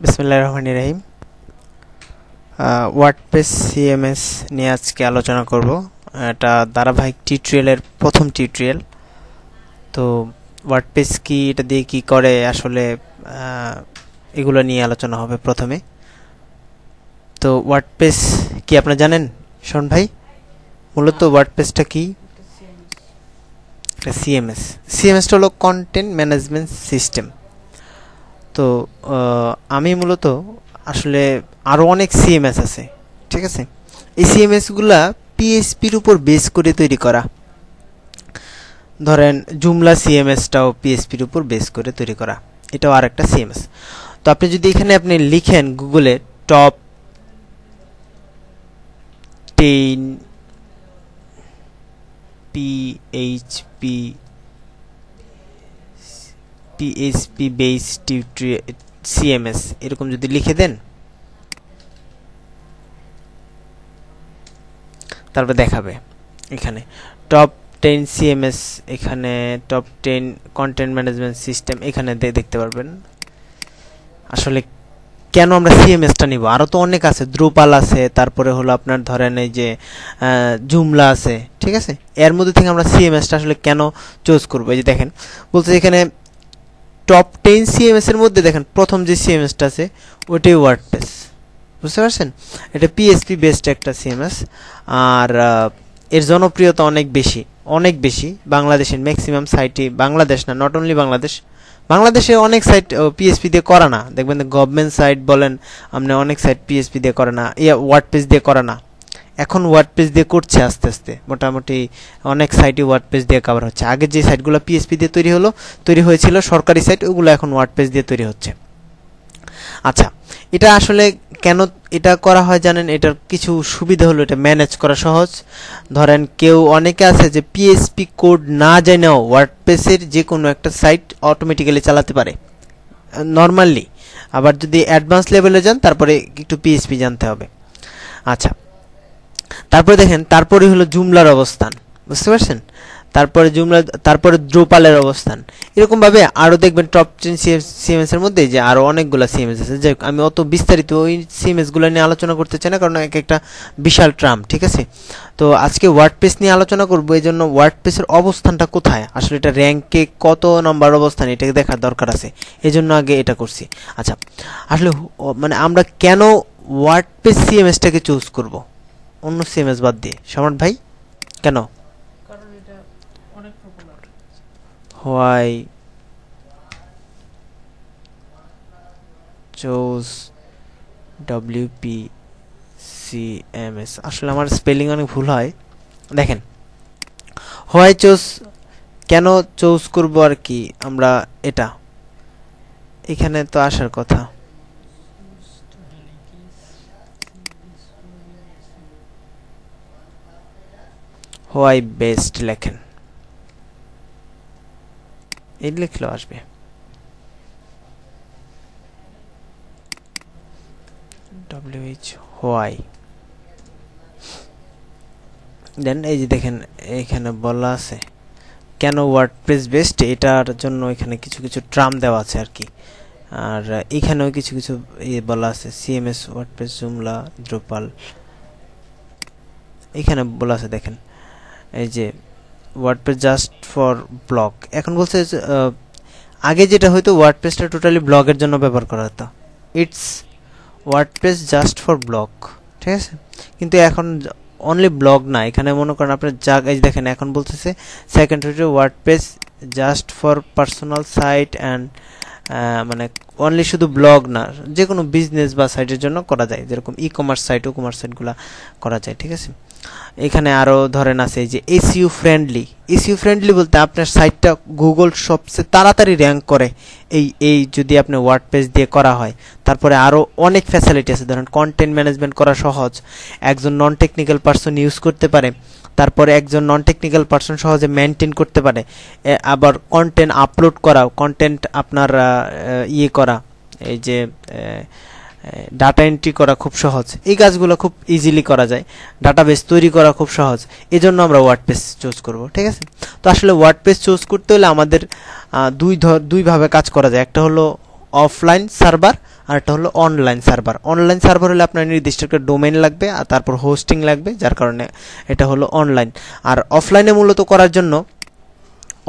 বিসমিল্লাহির রহমানির রহিম। WordPress CMS নিয়ে আজকে আলোচনা করব। এটা ধারাবাহিক টিউটোরিয়ালের প্রথম টিউটোরিয়াল। তো ওয়ার্ডপ্রেস কি, এটা দিয়ে কি করে, আসলে এগুলো নিয়ে আলোচনা হবে প্রথমে। তো ওয়ার্ডপ্রেস কি আপনারা জানেন শোন ভাই? মূলত ওয়ার্ডপ্রেসটা কি? সিএমএসটা হলো কন্টেন্ট ম্যানেজমেন্ট সিস্টেম। তো আমি মূলত আসলে আরও অনেক সিএমএস আছে, ঠিক আছে? এই সিএমএসগুলা পিএইচপির উপর বেস করে তৈরি করা। ধরেন জুমলা সিএমএসটাও পিএইচপির উপর বেস করে তৈরি করা, এটাও আর একটা সিএমএস। তো আপনি যদি এখানে আপনি লিখেন গুগলে টপ 10 পিএইচপি বেস সিএমএস এরকম যদি লিখে দেন, তারপর দেখাবে এখানে টপ 10 সিএমএস, এখানে টপ 10 কন্টেন্ট ম্যানেজমেন্ট সিস্টেম, এখানে দেখতে পারবেন। আসলে কেন আমরা সিএমএসটা নিব? আরও তো অনেক আছে, দ্রুপাল আছে, তারপরে হলো আপনার ধরেন এই যে জুমলা আছে, ঠিক আছে? এর মধ্যে থেকে আমরা সিএমএসটা আসলে কেন চুজ করবো? এই যে দেখেন বলতে, এখানে টপ 10 সিএমএস এর মধ্যে দেখেন প্রথম যে সিএমএসটা আছে ওইটাই ওয়ার্ডপ্রেস, বুঝতে পারছেন? এটা পিএইচপি বেসড একটা সিএমএস, আর এর জনপ্রিয়তা অনেক বেশি। বাংলাদেশের ম্যাক্সিমাম সাইটই, বাংলাদেশ না, নট অনলি বাংলাদেশে অনেক সাইট পিএইচপি দিয়ে করে না। দেখবেন গভর্নমেন্ট সাইট বলেন, আপনি অনেক সাইট পিএইচপি দিয়ে করে না, ওয়ার্ডপ্রেস দিয়ে করে না। এখন ওয়ার্ডপ্রেস দিয়ে করছে আস্তে আস্তে, মোটামুটি অনেক সাইটই ওয়ার্ডপ্রেস দিয়ে কভার হচ্ছে। আগে যে সাইটগুলো পিএইচপি দিয়ে তৈরি হয়েছিল সরকারি সাইট, ওগুলো এখন ওয়ার্ডপ্রেস দিয়ে তৈরি হচ্ছে। আচ্ছা, এটা আসলে কেন এটা করা হয় জানেন? এটার কিছু সুবিধা হলো, এটা ম্যানেজ করা সহজ। ধরেন অনেকে আছে যে পিএইচপি কোড না জানেও ওয়ার্ডপ্রেসের যে কোনো একটা সাইট অটোমেটিক্যালি চালাতে পারে নর্মালি। আবার যদি অ্যাডভান্স লেভেলে যান, তারপরে একটু পিএইচপি জানতে হবে। আচ্ছা, তারপরে দেখেন, তারপরে হলো জুমলার অবস্থান, বুঝতে পারছেন? তারপরে দ্রুপালের অবস্থান। এরকম ভাবে আরো দেখবেন টপ 10 সিএমএস এর মধ্যে যে আরো অনেকগুলো সিএমএস আছে। যাই হোক, আমি অত বিস্তারিত ওই সিএমএস গুলো নিয়ে আলোচনা করতে চাই না, কারণ একটা বিশাল ট্রাম, ঠিক আছে? তো আজকে ওয়ার্ডপ্রেস নিয়ে আলোচনা করব। এই জন্য ওয়ার্ডপ্রেসের অবস্থানটা কোথায়, আসলে এটা র্যাঙ্কে কত নম্বর অবস্থান, এটাকে দেখার দরকার আছে। এই জন্য আগে এটা করছি। আচ্ছা, আসলে মানে আমরা কেন ওয়ার্ডপ্রেস সিএমএসটাকে চুজ করব অন্য সিএমএস বাদ দিয়ে? সম্রাট ভাই, কেন? Why chose WPCMS? আসলে আমার স্পেলিং অনেক ভুল হয়। দেখেন, why chose, কেন চুজ করব আর কি আমরা, এটা এখানে তো আসার কথা। why best লেখেন, এই লিখলেও আসবে। why দেন এই যে দেখেন এখানে বলা আছে কেন ওয়ার্ডপ্রেস বেস্ট, এটার জন্য এখানে কিছু কিছু ট্রাম দেওয়া আছে আর কি। আর এখানেও কিছু কিছু বলা আছে, সিএমএস, ওয়ার্ডপ্রেস, জুমলা, দ্রুপাল, এখানে বলা আছে। দেখেন এই যে ওয়ার্ডপ্রেস জাস্ট ফর ব্লগ, এখন বলছে আগে যেটা হয়তো ওয়ার্ডপ্রেসটা টোটালি ব্লগের জন্য ব্যবহার করা হতো, it's WordPress just for blog, ঠিক আছে? কিন্তু এখন অনলি ব্লগ না, এখানে মনে করেন আপনার এই দেখেন এখন বলতেছে সেকেন্ড হচ্ছে WordPress just for personal site and, মানে অনলি শুধু ব্লগ না, যে কোনো বিজনেস বা সাইটের জন্য করা যায়, যেরকম ই কমার্স সাইটগুলো করা যায়, ঠিক আছে? এখানে আরো ধরেন আছে যে এসইও ফ্রেন্ডলি বলতে আপনার সাইটটা গুগল সবচেয়ে তাড়াতাড়ি র্যাঙ্ক করে এই যদি আপনি ওয়ার্ডপ্রেস দিয়ে করা হয়। তারপরে আরো অনেক ফ্যাসিলিটি আছে, ধরেন কন্টেন্ট ম্যানেজমেন্ট করা সহজ, একজন নন টেকনিক্যাল পারসন ইউজ করতে পারে। তারপরে একজন নন টেকনিক্যাল পারসন সহজে মেনটেন করতে পারে। আবার কন্টেন্ট আপলোড করা, কন্টেন্ট আপনার করা, এই যে ডাটা এন্ট্রি করা খুব সহজ, এই কাজগুলো খুব ইজিলি করা যায়। ডাটাবেস তৈরি করা খুব সহজ, এজন্য আমরা ওয়ার্ডপ্রেস চুজ করব, ঠিক আছে? তো আসলে ওয়ার্ডপ্রেস চুজ করতে হলে আমাদের দুই ভাবে কাজ করা যায়। একটা হলো অফলাইন সার্ভার আর একটা হলো অনলাইন সার্ভার। অনলাইন সার্ভার হলে আপনার নির্দিষ্ট একটা ডোমেইন লাগবে আর তারপর হোস্টিং লাগবে, যার কারণে এটা হলো অনলাইন। আর অফলাইনে মূলত করার জন্য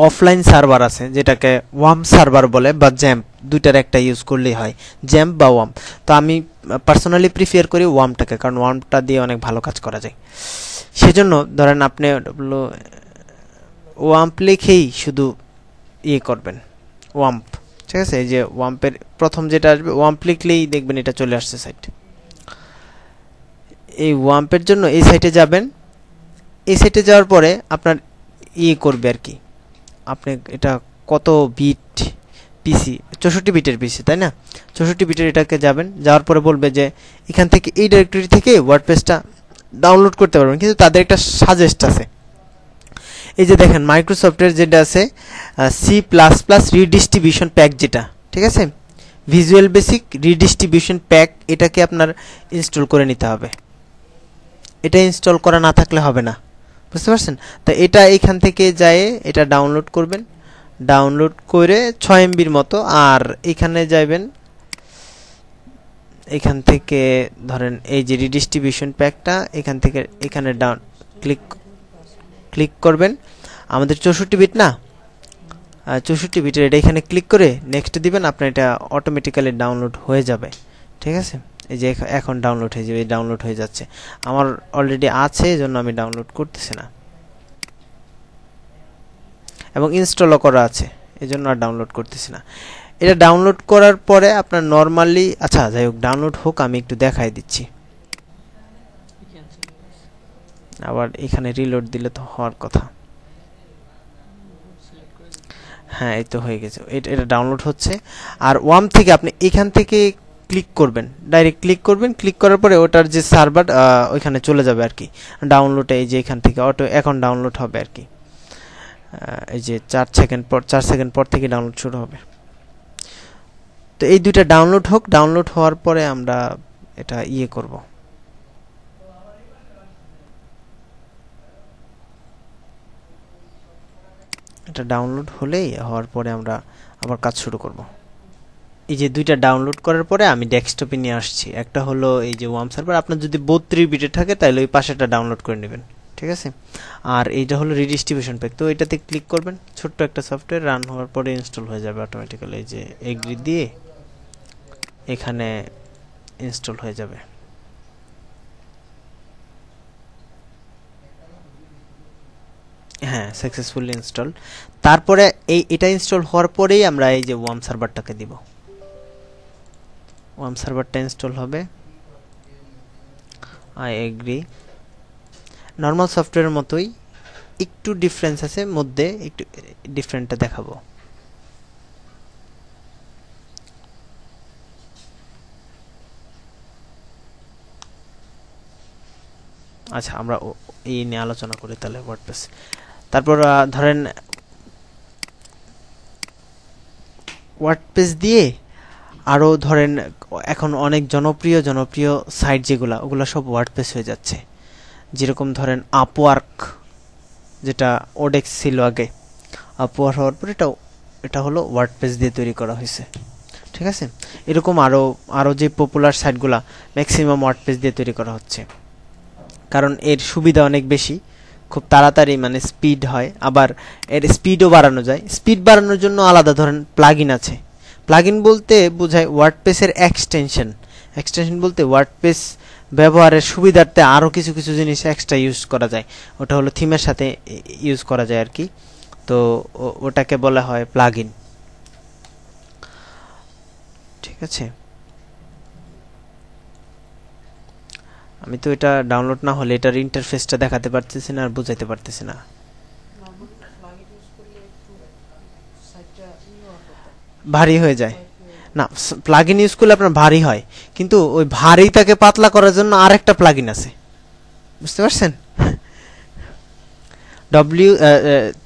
অফলাইন সার্ভার আছে, যেটাকে ওয়াম সার্ভার বলে বা জ্যাম্প, দুইটার একটা ইউজ করলেই হয়, জ্যাম্প বা ওয়াম। তো আমি পার্সোনালি প্রিফার করি ওয়ামটাকে, কারণ ওয়ামটা দিয়ে অনেক ভালো কাজ করা যায়। সেজন্য ধরেন আপনি ওয়াম্প লিখেই শুধু ইয়ে করবেন, ওয়াম্প, ঠিক আছে? এই যে ওয়াম্পের প্রথম যেটা আসবে ওয়াম্প লিখলেই দেখবেন এটা চলে আসছে সাইট। এই ওয়াম্পের জন্য এই সাইটে যাবেন, এই সাইটে যাওয়ার পরে আপনার ইয়ে করবে আর কি, আপনি এটা কত বিট পিসি, 64 বিটের পিসি, তাই না? 64 বিটের এটাকে যাবেন, যাওয়ার পরে বলবে যে এখান থেকে এই ডিরেক্টরি থেকে ওয়ার্ডপ্রেসটা ডাউনলোড করতে পারবেন, কিন্তু তাদের একটা সাজেস্ট আছে। এই যে দেখেন মাইক্রোসফটের যেটা আছে C plus plus redistribution pack, যেটা ঠিক আছে, ভিজুয়াল বেসিক রিডিস্ট্রিবিউশন প্যাক, এটাকে আপনার ইনস্টল করে নিতে হবে। এটা ইনস্টল করা না থাকলে হবে না, বুঝতে পারছেন? তো এটা এখান থেকে যায় এটা ডাউনলোড করবেন, ডাউনলোড করে 6 এমবির মতো। আর এখানে যাবেন, এখান থেকে ধরেন এই যে রিডিস্ট্রিবিউশন প্যাকটা, এখান থেকে এখানে ডাউন ক্লিক করবেন। আমাদের 64 বিট না, 64 বিটের এটা এখানে ক্লিক করে নেক্সট দিবেন, আপনার এটা অটোমেটিক্যালি ডাউনলোড হয়ে যাবে, ঠিক আছে? এই যে এখন ডাউনলোড হয়ে যাবে, ডাউনলোড হয়ে যাচ্ছে। আমার অলরেডি আছে, এজন্য আমি ডাউনলোড করতেছি না, এবং ইনস্টলও করা আছে, এজন্য আর ডাউনলোড করতেছি না। এটা ডাউনলোড করার পরে আপনার নরমালি, আচ্ছা যাই হোক, ডাউনলোড হোক, আমি একটু দেখাই দিচ্ছি। আবার এখানে রিলোড দিলে তো হওয়ার কথা। হ্যাঁ, এই তো হয়ে গেছে, এটা ডাউনলোড হচ্ছে। আর ওয়াম থেকে আপনি এখান থেকে ক্লিক করবেন, ডাইরেক্ট ক্লিক করবেন, ক্লিক করার পরে ওটার যে সার্ভার ওইখানে চলে যাবে আর কি, ডাউনলোডে। এই যে এখান থেকে অটো এখন ডাউনলোড হবে আর কি, এই যে 4 সেকেন্ড পর থেকে ডাউনলোড শুরু হবে। তো এই দুইটা ডাউনলোড হোক, ডাউনলোড হওয়ার পরে আমরা এটা ইয়ে করব। এটা ডাউনলোড হলেই হওয়ার পরে আমরা আবার কাজ শুরু করব। এই যে দুইটা ডাউনলোড করার পরে আমি ডেস্কটপে নিয়ে আসছি। একটা হলো এই যে ওয়াম সার্ভার, আপনার যদি 32 বিটে থাকে তাহলে ওই পাশেটা ডাউনলোড করে নেবেন, ঠিক আছে? আর এইটা হলো রিডিস্ট্রিবিউশন প্যাক, তো এটাতে ক্লিক করবেন। ছোট্ট একটা সফটওয়্যার, রান হওয়ার পরে ইনস্টল হয়ে যাবে অটোমেটিক্যালি। এই যে এগ্রি দিয়ে এখানে ইনস্টল হয়ে যাবে। হ্যাঁ, সাকসেসফুলি ইনস্টল। তারপরে এটা ইনস্টল হওয়ার পরেই আমরা এই যে ওয়াম সার্ভারটাকে দিব। ওয়াম সার্ভারটা ইনস্টল হবে, আই এগ্রি। নর্মাল সফটওয়্যারের মতোই, একটু ডিফারেন্স আছে মধ্যে, একটু ডিফারেন্টটা দেখাবো। আচ্ছা, আমরা এই নিয়ে আলোচনা করি তাহলে ওয়ার্ডপ্রেস। তারপর ধরেন ওয়ার্ডপ্রেস দিয়ে আরও ধরেন এখন অনেক জনপ্রিয় সাইট যেগুলো, ওগুলো সব ওয়ার্ডপ্রেস হয়ে যাচ্ছে। যেরকম ধরেন আপওয়ার্ক, যেটা ওডেক্স ছিল আগে, আপওয়ার্ক হওয়ার পর এটা হলো ওয়ার্ডপ্রেস দিয়ে তৈরি করা হয়েছে, ঠিক আছে? এরকম আরও যে পপুলার সাইটগুলো ম্যাক্সিমাম ওয়ার্ডপ্রেস দিয়ে তৈরি করা হচ্ছে, কারণ এর সুবিধা অনেক বেশি, খুব তাড়াতাড়ি মানে স্পিড হয়, আবার এর স্পিডও বাড়ানো যায়। স্পিড বাড়ানোর জন্য আলাদা ধরেন প্লাগইন আছে। প্লাগইন বলতে বোঝায় ওয়ার্ডপ্রেসের এক্সটেনশন বলতে ওয়ার্ডপ্রেস ব্যবহারের সুবিধার্থে আরও কিছু জিনিস এক্সট্রা ইউজ করা যায়, ওটা হলো থিমের সাথে ইউজ করা যায় আর কি। তো ওটাকে বলা হয় প্লাগইন, ঠিক আছে? আমি তো এটা ডাউনলোড না হলে এটার ইন্টারফেসটা দেখাতে পারতেছি না আর বুঝাইতে পারতেছি না। ভারী হয়ে যায় না, প্লাগইন ইউজ করলে আপনার ভারী হয়, কিন্তু ওই ভারীটাকে পাতলা করার জন্য আরেকটা প্লাগইন আছে, বুঝতে পারছেন?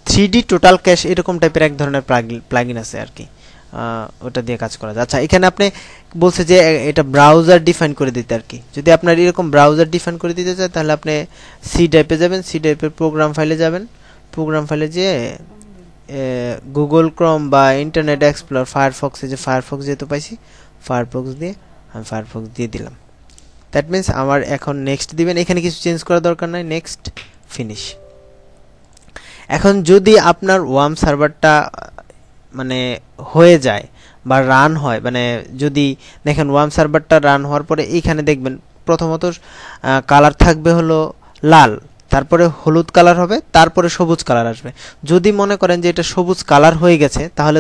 থ্রি ডি টোটাল ক্যাশ এরকম টাইপের এক ধরনের প্লাগইন আছে আর কি, ওটা দিয়ে কাজ করা যায়। আচ্ছা, এখানে আপনি বলছে যে এটা ব্রাউজার ডিফাইন করে দিতে আর কি। যদি আপনার এরকম ব্রাউজার ডিফাইন করে দিতে চায় তাহলে আপনি সি ড্রাইভে যাবেন, সি ড্রাইভের প্রোগ্রাম ফাইলে যাবেন, প্রোগ্রাম ফাইলে যেয়ে গুগল ক্রোম বা ইন্টারনেট এক্সপ্লোর ফায়ারফক্সে যে ফায়ারফক্স যেহেতু পাইছি ফায়ারফক্স দিয়ে আমি ফায়ারফক্স দিয়ে দিলাম। দ্যাট মিনস আমার এখন নেক্সট দিবেন, এখানে কিছু চেঞ্জ করার দরকার নাই, নেক্সট ফিনিশ। এখন যদি আপনার ওয়ার্ম সার্ভারটা মানে হয়ে যায় বা রান হয়, মানে যদি দেখেন ওয়ার্ম সার্ভারটা রান হওয়ার পরে এইখানে দেখবেন প্রথমত কালার থাকবে হলো লাল, তারপরে হলুদ কালার হবে, তারপরে সবুজ কালার আসবে। যদি মনে করেন যে এটা সবুজ কালার হয়ে গেছে তাহলে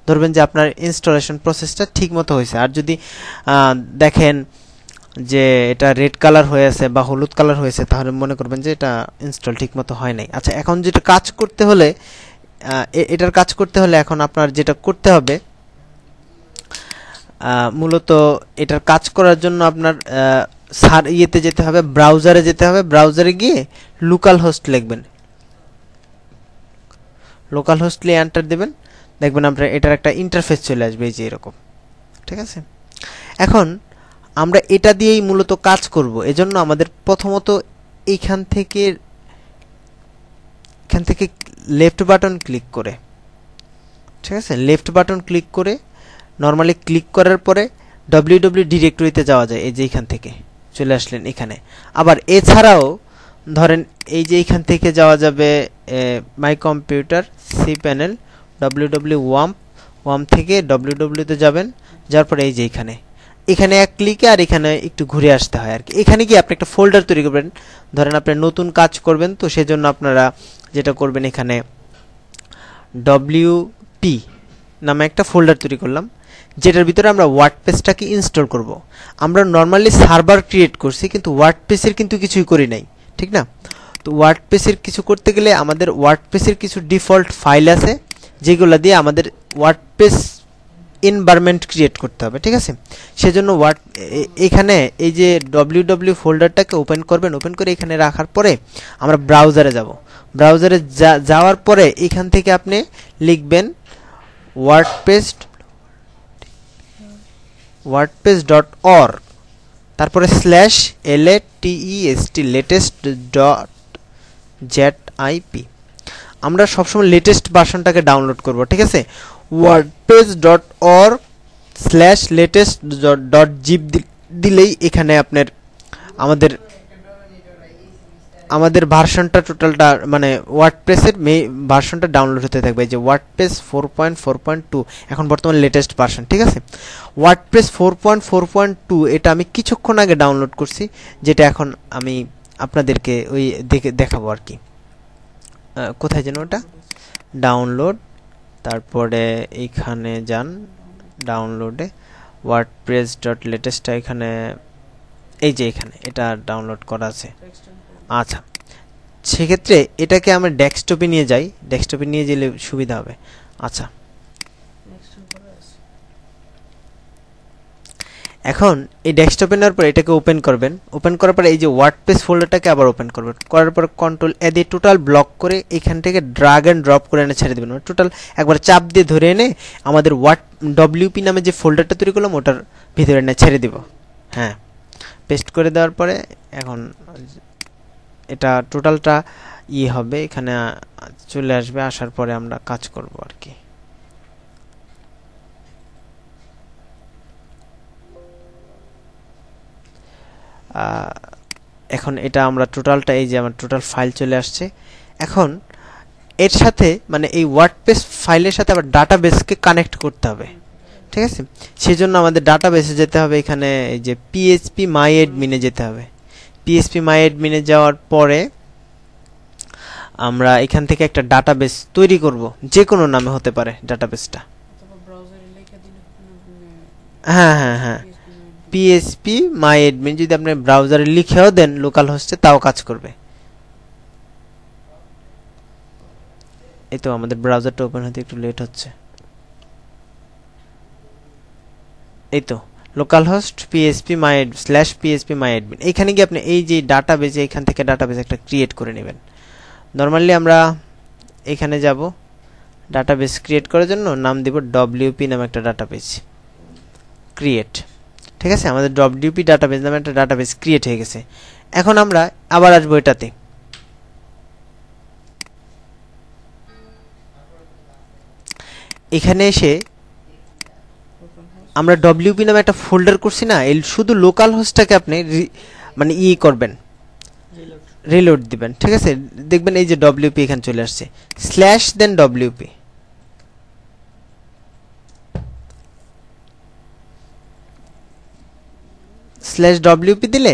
ধরবেন যে আপনার ইনস্টলেশন প্রসেসটা ঠিকমতো হয়েছে। আর যদি দেখেন যে এটা রেড কালার হয়ে আছে বা হলুদ কালার হয়েছে তাহলে মনে করবেন যে এটা ইনস্টল ঠিকমতো হয় নাই। আচ্ছা, এখন যেটা কাজ করতে হলে এটার কাজ করতে হলে এখন আপনার যেটা করতে হবে মূলত এটার কাজ করার জন্য আপনার ইয়েতে যেতে হবে, ব্রাউজারে যেতে হবে। ব্রাউজারে গিয়ে লোকাল হোস্ট লিখবেন, লোকাল হোস্ট লিখে এন্টার দেবেন, দেখবেন আপনার এটার একটা ইন্টারফেস চলে আসবে এই যে এরকম। ঠিক আছে, এখন আমরা এটা দিয়েই মূলত কাজ করব। এজন্য আমাদের প্রথমত এখান থেকে লেফট বাটন ক্লিক করে, ঠিক আছে, লেফট বাটন ক্লিক করে নরমালি ক্লিক করার পরে www ডিরেক্টরিতে যাওয়া যায়। এই যে এখান থেকে চলে আসলেন এখানে। আবার এছাড়াও ধরেন এই যে এখান থেকে যাওয়া যাবে my computer C panel www ওয়াম থেকে www তে যাবেন, যার পরে এই যে এখানে এক ক্লিকে আর এখানে একটু ঘুরে আসতে হয় আর কি। এখানে গিয়ে আপনি একটা ফোল্ডার তৈরি করবেন। ধরেন আপনি নতুন কাজ করবেন, তো সেজন্য আপনারা যেটা করবেন এখানে wp নামে একটা ফোল্ডার তৈরি করলাম, যেটার ভিতরে আমরা ওয়ার্ডপ্রেসটাকে ইনস্টল করব। আমরা নরমালি সার্ভার ক্রিয়েট করছি কিন্তু ওয়ার্ডপ্রেসের কিন্তু কিছুই করি নাই, ঠিক না? তো ওয়ার্ডপ্রেসের কিছু করতে গেলে আমাদের ওয়ার্ডপ্রেসের কিছু ডিফল্ট ফাইল আছে যেগুলো দিয়ে আমাদের ওয়ার্ডপ্রেস এনভায়রনমেন্ট ক্রিয়েট করতে হবে, ঠিক আছে? সেজন্য এখানে এই যে www ফোল্ডারটাকে ওপেন করবেন, ওপেন করে এখানে রাখার পরে আমরা ব্রাউজারে যাব। ব্রাউজারে যাওয়ার পরে এখান থেকে আপনি লিখবেন wordpress.org, তারপরে /latest.zip। আমরা সবসময় লেটেস্ট ভার্সনটাকে ডাউনলোড করব, ঠিক আছে? wordpress.org/latest.zip দিলেই এখানে আপনার আমাদের ভার্সনটা টোটালটা মানে ওয়ার্ডপ্রেসের ভার্সনটা ডাউনলোড হতে থাকবে। যে ওয়ার্ডপ্রেস 4.4.2 এখন বর্তমানে লেটেস্ট ভার্সন, ঠিক আছে? ওয়ার্ডপ্রেস 4.4.2 এটা আমি কিছুক্ষণ আগে ডাউনলোড করছি, যেটা এখন আমি আপনাদেরকে ওই দেখাবো আর কি। কোথায় যেন ওটা ডাউনলোড, তারপরে এইখানে যান ডাউনলোডে wordpress.latest এখানে এই যে এখানে এটা ডাউনলোড করা আছে। আচ্ছা, সেক্ষেত্রে এটাকে আমরা ডেস্কটপে নিয়ে যাই, ডেস্কটপে নিয়ে গেলে সুবিধা হবে। আচ্ছা, এখন এই ডেস্কটপে নেওয়ার পর এটাকে ওপেন করবেন। ওপেন করার পরে এই যে ওয়ার্ডপ্রেস ফোল্ডারটাকে আবার ওপেন করবেন, করার পর কন্ট্রোল এ দিয়ে টোটাল ব্লক করে এখান থেকে ড্রাগ এন্ড ড্রপ করে এনে ছেড়ে দেবেন। টোটাল একবার চাপ দিয়ে ধরে এনে আমাদের wp নামে যে ফোল্ডারটা তৈরি করলাম ওটার ভিতরে এনে ছেড়ে দিব। হ্যাঁ, পেস্ট করে দেওয়ার পরে এখন এটা টোটালটা হবে, এখানে চলে আসবে। আসার পরে আমরা কাজ করব আর কি। এখন এটা আমরা টোটালটা এই যে আমার টোটাল ফাইল চলে আসছে। এখন এর সাথে মানে এই ওয়ার্ডপ্রেস ফাইলের সাথে আবার ডাটাবেসকে কানেক্ট করতে হবে, ঠিক আছে? সেজন্য আমাদের ডাটাবেসে যেতে হবে। এখানে এই যে phpMyAdmin এ যেতে হবে। phpMyAdmin এ যাওয়ার পরে আমরা এখান থেকে একটা ডাটাবেস তৈরি করব, যে কোনো নামে হতে পারে ডাটাবেসটা। হ্যাঁ হ্যাঁ হ্যাঁ, phpMyAdmin যদি আপনি ব্রাউজারে লিখেও দেন লোকাল হোস্টে তাও কাজ করবে। এই তো আমাদের ব্রাউজারটা ওপেন হতে একটু লেট হচ্ছে। এই তো লোকাল হোস্ট phpMyAdmin এইখানে গিয়ে আপনি এই যে ডাটাবেস, এখান থেকে ডাটাবেস একটা ক্রিয়েট করে নেবেন। নরমালি আমরা এখানে যাব, ডাটাবেস ক্রিয়েট করার জন্য নাম দিব wp নামে একটা ডাটাবেস ক্রিয়েট, ঠিক আছে? আমাদের wp ডাটাবেস নামে একটা ডাটাবেস ক্রিয়েট হয়ে গেছে। এখন আমরা আবার আসবো এটাতে। এখানে এসে আমরা ডব্লিউপি নামে একটা ফোল্ডার করছি না, এই শুধু লোকাল হোস্টটাকে আপনি মানে করবেন, রিলোড দিবেন। ঠিক আছে, দেখবেন এই যে ডব্লিউপি এখানে চলে আসছে, স্ল্যাশ দেন ডব্লিউপি। স্ল্যাশ ডব্লিউপি দিলে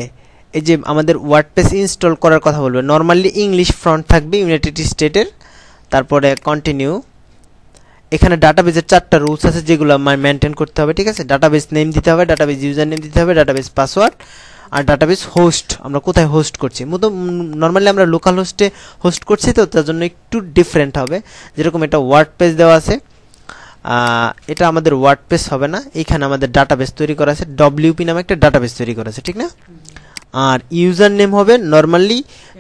এই যে আমাদের ওয়ার্ডপ্রেস ইনস্টল করার কথা বলবে। নরমালি ইংলিশ ফ্রন্ট থাকবে ইউনাইটেড স্টেটের, তারপরে কন্টিনিউ। এখানে ডাটাবেজের 4টা রুলস আছে যেগুলো মেনটেন করতে হবে। ঠিক আছে, ডাটাবেস নেম দিতে হবে, ডাটাবেস ইউজার নেম দিতে হবে, ডাটাবেস পাসওয়ার্ড, আর ডাটাবেস হোস্ট, আমরা কোথায় হোস্ট করছি। নরমালি আমরা লোকাল হোস্টে হোস্ট করছি, তো তার জন্য একটু ডিফারেন্ট হবে। যেরকম এটা ওয়ার্ডপ্রেস দেওয়া আছে, এটা আমাদের ওয়ার্ডপ্রেস হবে না, এখানে আমাদের ডাটাবেস তৈরি করা আছে, ডব্লিউপি নামে একটা ডাটাবেস তৈরি করা আছে, ঠিক না। আর ইউজার নেম হবে নরমালি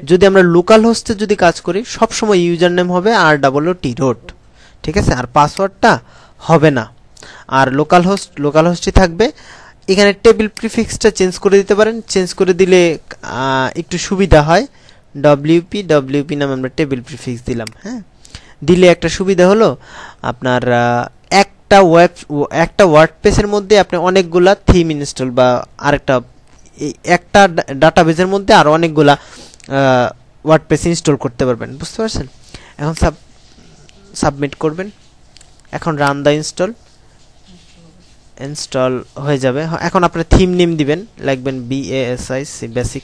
যদি আমরা লোকাল হোস্টে যদি কাজ করি সবসময় ইউজার নেম হবে ROOT রোট, ঠিক আছে। আর পাসওয়ার্ডটা হবে না, আর লোকাল হোস্টই থাকবে। এখানে টেবিল প্রিফিক্সটা চেঞ্জ করে দিতে পারেন, চেঞ্জ করে দিলে একটু সুবিধা হয়। ডব্লিউপি নামে আমরা টেবিল প্রিফিক্স দিলাম। হ্যাঁ, দিলে একটা সুবিধা হলো আপনার একটা ওয়ার্ডপ্রেসের মধ্যে আপনি অনেকগুলা থিম ইনস্টল বা আরেকটা একটা ডাটাবেজের মধ্যে আর অনেকগুলা ওয়ার্ডপ্রেস ইনস্টল করতে পারবেন, বুঝতে পারছেন। এখন সাবমিট করবেন, এখন রান দা ইনস্টল হয়ে যাবে। এখন আপনার থিম নেম দিবেন, লিখবেন BASIC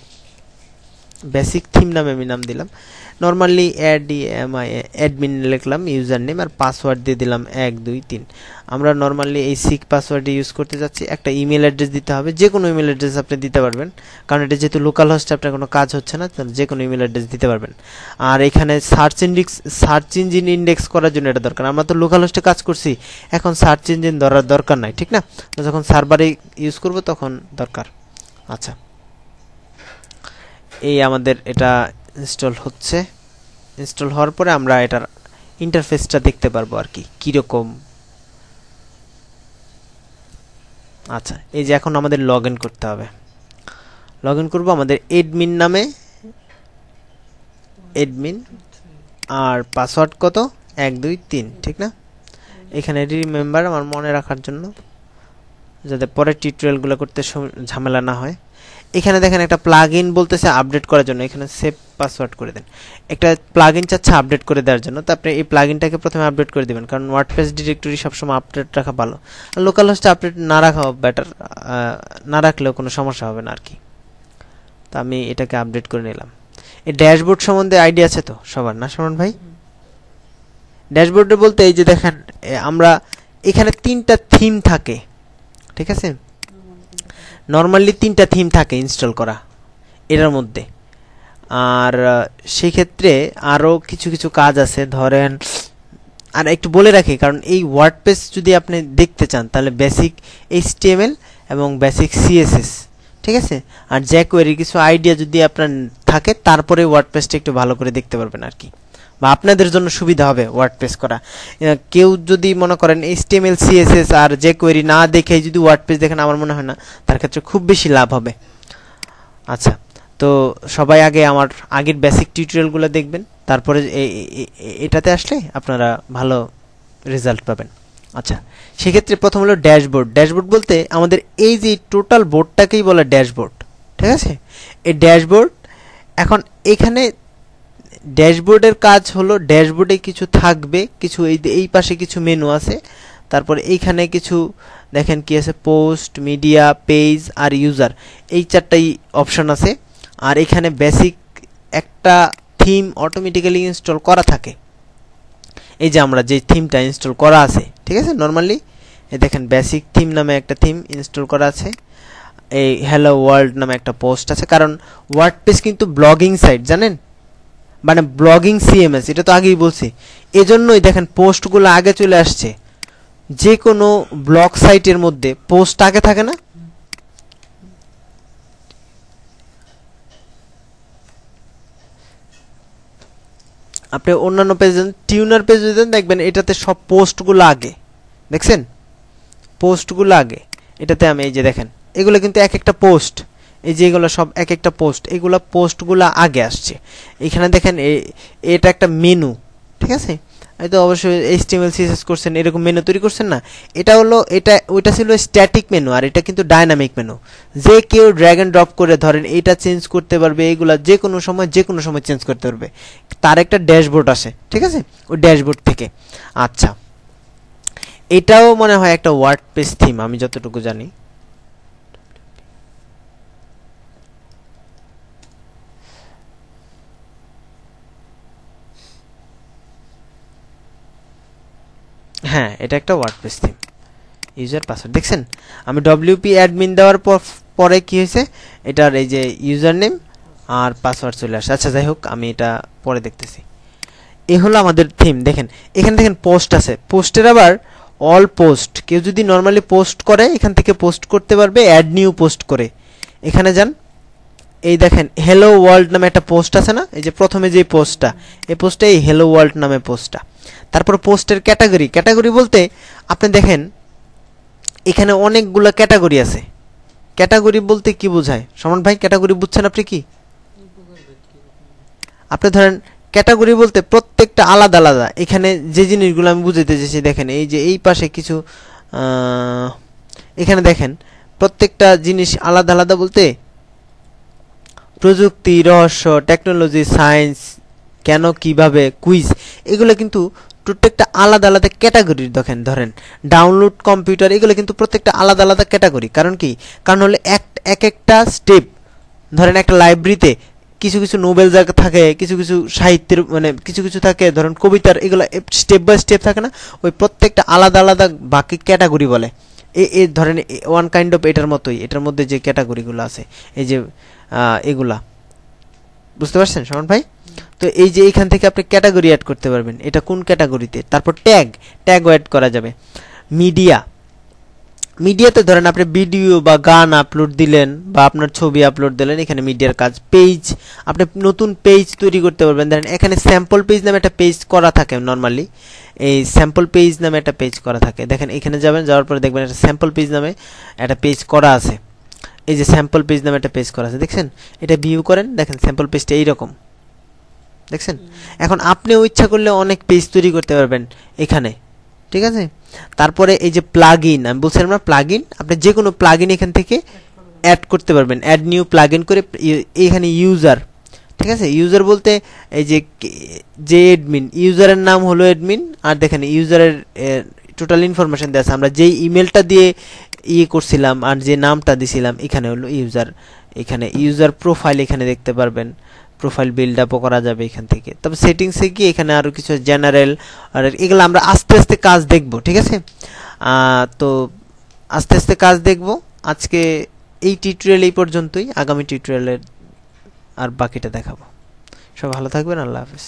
বেসিক থিম নামে আমি নাম দিলাম। নরমালি অ্যাডমিন লিখলাম, ইউজার নেম আর পাসওয়ার্ড দিয়ে দিলাম 1 2 3। আমরা নরমালি এই সিক পাসওয়ার্ড ইউজ করতে যাচ্ছি। একটা ইমেল অ্যাড্রেস দিতে হবে, যে কোনো ইমেল অ্যাড্রেস আপনি দিতে পারবেন, কারণ এটা যেহেতু লোকাল হোস্টে আপনার কোনো কাজ হচ্ছে না, তাহলে যে কোনো ইমেল অ্যাড্রেস দিতে পারবেন। আর এখানে সার্চ ইঞ্জিন ইন্ডেক্স করার জন্য এটা দরকার। আমরা তো লোকাল হোস্টে কাজ করছি, এখন সার্চ ইঞ্জিন ধরার দরকার নাই, ঠিক না। যখন সার্ভারে ইউজ করব তখন দরকার। আচ্ছা, এই আমাদের এটা ইনস্টল হচ্ছে। ইনস্টল হওয়ার পরে আমরা এটার ইন্টারফেসটা দেখতে পারবো আর কি কিরকম। আচ্ছা, এই যে এখন আমাদের লগ ইন করতে হবে। লগ ইন করবো আমাদের এডমিন নামে, এডমিন, আর পাসওয়ার্ড কত 1 2 3, ঠিক না। এখানে রিমেম্বার আমার মনে রাখার জন্য, যাতে পরের টিউটোরিয়ালগুলো করতে ঝামেলা না হয়। এখানে দেখেন একটা প্লাগইন বলতেছে আপডেট করার জন্য, এখানে সেভ পাসওয়ার্ড করে দেন। একটা প্লাগইন চাচ্ছে আপডেট করে দেওয়ার জন্য, তো আপনি এই প্লাগইনটাকে প্রথমে আপডেট করে দিবেন, কারণ ওয়ার্ডপ্রেস ডিরেক্টরি সবসময় আপডেট রাখা ভালো। আর লোকাল হোস্টে আপডেট না রাখাও বেটার, না রাখলেও কোনো সমস্যা হবে না আর কি। তো আমি এটাকে আপডেট করে নিলাম। এই ড্যাশবোর্ড সম্বন্ধে আইডিয়া আছে তো সবার, না শরণ ভাই? ড্যাশবোর্ডে বলতে এই যে দেখেন আমরা এখানে 3টা থিম থাকে, ঠিক আছে। নরমালি 3টা থিম থাকে ইনস্টল করা এটার মধ্যে। আর সেই ক্ষেত্রে আরও কিছু কিছু কাজ আছে, ধরেন আর একটু বলে রাখি, কারণ এই ওয়ার্ডপ্রেস যদি আপনি দেখতে চান তাহলে বেসিক HTML এবং বেসিক CSS, ঠিক আছে। আর jQuery কিছু আইডিয়া যদি আপনার থাকে, তারপরে ওয়ার্ডপ্রেসটা একটু ভালো করে দেখতে পারবেন আর কি, বা আপনাদের জন্য সুবিধা হবে ওয়ার্ডপ্রেস করা। কেউ যদি মনে করেন HTML CSS আর jQuery না দেখে যদি ওয়ার্ডপ্রেস দেখেন, আমার মনে হয় না তার ক্ষেত্রে খুব বেশি লাভ হবে। আচ্ছা, তো সবাই আগে আমার আগের বেসিক টিউটোরিয়ালগুলো দেখবেন, তারপরে এটাতে আসলে আপনারা ভালো রেজাল্ট পাবেন। আচ্ছা, সেক্ষেত্রে প্রথম হলো ড্যাশবোর্ড। ড্যাশবোর্ড বলতে আমাদের এই যে টোটাল বোর্ডটাকেই বলে ড্যাশবোর্ড, ঠিক আছে। এই ড্যাশবোর্ড, এখন এখানে ড্যাশবোর্ডের কাজ হলো ড্যাশবোর্ডে কিছু থাকবে, কিছু এই পাশে কিছু মেনু আছে, তারপর এইখানে কিছু দেখেন কি আছে, পোস্ট, মিডিয়া, পেজ আর ইউজার, এই 4টাই অপশন আছে। আর এখানে বেসিক একটা থিম অটোমেটিক্যালি ইনস্টল করা থাকে, এই যে আমরা যে থিমটা ইনস্টল করা আছে, ঠিক আছে। নরমালি এই দেখেন বেসিক থিম নামে একটা থিম ইনস্টল করা আছে, এই হ্যালো ওয়ার্ল্ড নামে একটা পোস্ট আছে, কারণ ওয়ার্ডপ্রেস কিন্তু ব্লগিং সাইট, জানেন, মানে ব্লগিং CMS, এটা তো আগেই বলছি। এজন্যই দেখেন পোস্টগুলো আগে চলে আসছে। যে কোনো ব্লগ সাইটের মধ্যে পোস্ট আগে থাকে না, আপনি অন্যান্য পেজ, টিউনার পেজ দেন, দেখবেন এটাতে সব পোস্টগুলো আগে, দেখছেন পোস্টগুলো আগে। এটাতে আমি এই যে দেখেন এগুলো কিন্তু এক একটা পোস্ট, এই যে এগুলো সব এক একটা পোস্ট, এগুলো পোস্টগুলো আগে আসছে। এখানে দেখেন এটা একটা মেনু, ঠিক আছে। এই তো অবশ্যই HTML CSS করছেন, এরকম মেনু তৈরি করছেন না, এটা হলো ওইটা ছিল স্ট্যাটিক মেনু, আর এটা কিন্তু ডাইনামিক মেনু। যে কেউ ড্র্যাগ এন্ড ড্রপ করে ধরেন এটা চেঞ্জ করতে পারবে, এইগুলা যে কোনো সময় চেঞ্জ করতে পারবে। তার একটা ড্যাশবোর্ড আসে, ঠিক আছে, ওই ড্যাশবোর্ড থেকে। আচ্ছা, এটাও মনে হয় একটা ওয়ার্ডপ্রেস থিম আমি যতটুকু জানি। হ্যাঁ, এটা একটা ওয়ার্ডপ্রেস থিম। ইউজার পাসওয়ার্ড দেখছেন, আমি WP অ্যাডমিন দেওয়ার পরে কি হয়েছে, এটার এই যে ইউজার নেম আর পাসওয়ার্ড চলে আসে। আচ্ছা যাই হোক, আমি এটা পরে দেখতেছি। এই হলো আমাদের থিম। দেখেন এখানে দেখেন পোস্ট আছে, পোস্টের আবার অল পোস্ট, কেউ যদি নর্মালি পোস্ট করে এখান থেকে পোস্ট করতে পারবে অ্যাড নিউ পোস্ট করে। এখানে যান, এই দেখেন হ্যালো ওয়ার্ল্ড নামে একটা পোস্ট আছে না, এই যে প্রথমে যে পোস্টটা, এই পোস্টটা এই হ্যালো ওয়ার্ল্ড নামে পোস্টটা। তারপর পোস্টের ক্যাটাগরি বলতে আপনি দেখেন এখানে অনেকগুলো ক্যাটাগরি আছে। ক্যাটাগরি বলতে কি বোঝায় সমান ভাই? ক্যাটাগরি বুঝছেন আপনি কি? আপনি ধরেন ক্যাটাগরি বলতে প্রত্যেকটা আলাদা আলাদা। এখানে যে জিনিসগুলো আমি বুঝাইতে চাইছি দেখেন, এই যে এই পাশে কিছু এখানে দেখেন প্রত্যেকটা জিনিস আলাদা আলাদা বলতে প্রযুক্তি, রহস্য, টেকনোলজি, সায়েন্স, কেন, কিভাবে, কুইজ, এগুলো কিন্তু প্রত্যেকটা আলাদা আলাদা ক্যাটাগরি। দেখেন ধরেন ডাউনলোড কম্পিউটার, এগুলো কিন্তু প্রত্যেকটা আলাদা আলাদা ক্যাটাগরি। কারণ কি? কারণ হলে একটা স্টেপ, ধরেন একটা লাইব্রেরিতে কিছু কিছু নোবেল থাকে, কিছু কিছু সাহিত্যের মানে কিছু কিছু থাকে ধরেন কবিতার, এগুলো স্টেপ বাই স্টেপ থাকে না, ওই প্রত্যেকটা আলাদা আলাদা বাকি ক্যাটাগরি বলে। এই ধরেন ওয়ান কাইন্ড অফ এটার মতোই, এটার মধ্যে যে ক্যাটাগরিগুলো আছে এই যে এগুলা, বুঝতে পারছেন শরণ ভাই? তো এই যে এইখান থেকে আপনি ক্যাটাগরি অ্যাড করতে পারবেন, এটা কোন ক্যাটাগরিতে। তারপর ট্যাগও অ্যাড করা যাবে। মিডিয়াতে ধরেন আপনি ভিডিও বা গান আপলোড দিলেন বা আপনার ছবি আপলোড দিলেন, এখানে মিডিয়ার কাজ। পেজ, আপনি নতুন পেজ তৈরি করতে পারবেন। ধরেন এখানে স্যাম্পল পেজ নামে একটা পেজ করা থাকে, নর্মালি এই স্যাম্পল পেজ নামে একটা পেজ করা থাকে। দেখেন এখানে যাবেন, যাওয়ার পরে দেখবেন একটা স্যাম্পল পেজ নামে একটা পেজ করা আছে। এই যে স্যাম্পল পেজ নামে একটা পেজ করা আছে, দেখছেন? এটা ভিউ করেন, দেখেন স্যাম্পল পেজটা এইরকম, দেখছেন? এখন আপনিও ইচ্ছা করলে অনেক পেজ তৈরি করতে পারবেন এখানে, ঠিক আছে? তারপরে এই যে প্লাগইন, আমি বলছিলাম না প্লাগইন, আপনি যে কোনো প্লাগইন এখান থেকে অ্যাড করতে পারবেন, অ্যাড নিউ প্লাগইন করে। এখানে ইউজার, ঠিক আছে? ইউজার বলতে এই যে অ্যাডমিন, ইউজারের নাম হলো অ্যাডমিন, আর দেখেন ইউজারের টোটাল ইনফরমেশন দেওয়া আছে। আমরা যেই ইমেলটা দিয়ে করছিলাম আর যে নামটা দিছিলাম, এখানে হলো ইউজার। এখানে ইউজার প্রোফাইল এখানে দেখতে পারবেন, প্রোফাইল বিল্ড আপও করা যাবে এখান থেকে। তবে সেটিংসে গিয়ে এখানে আরও কিছু জেনারেল, আর এগুলো আমরা আস্তে আস্তে কাজ দেখব, ঠিক আছে? তো আস্তে আস্তে কাজ দেখব। আজকে এই টিউটোরিয়াল এই পর্যন্তই, আগামী টিউটোরিয়ালের আর বাকিটা দেখাবো। সব ভালো থাকবেন, আল্লাহ হাফেজ।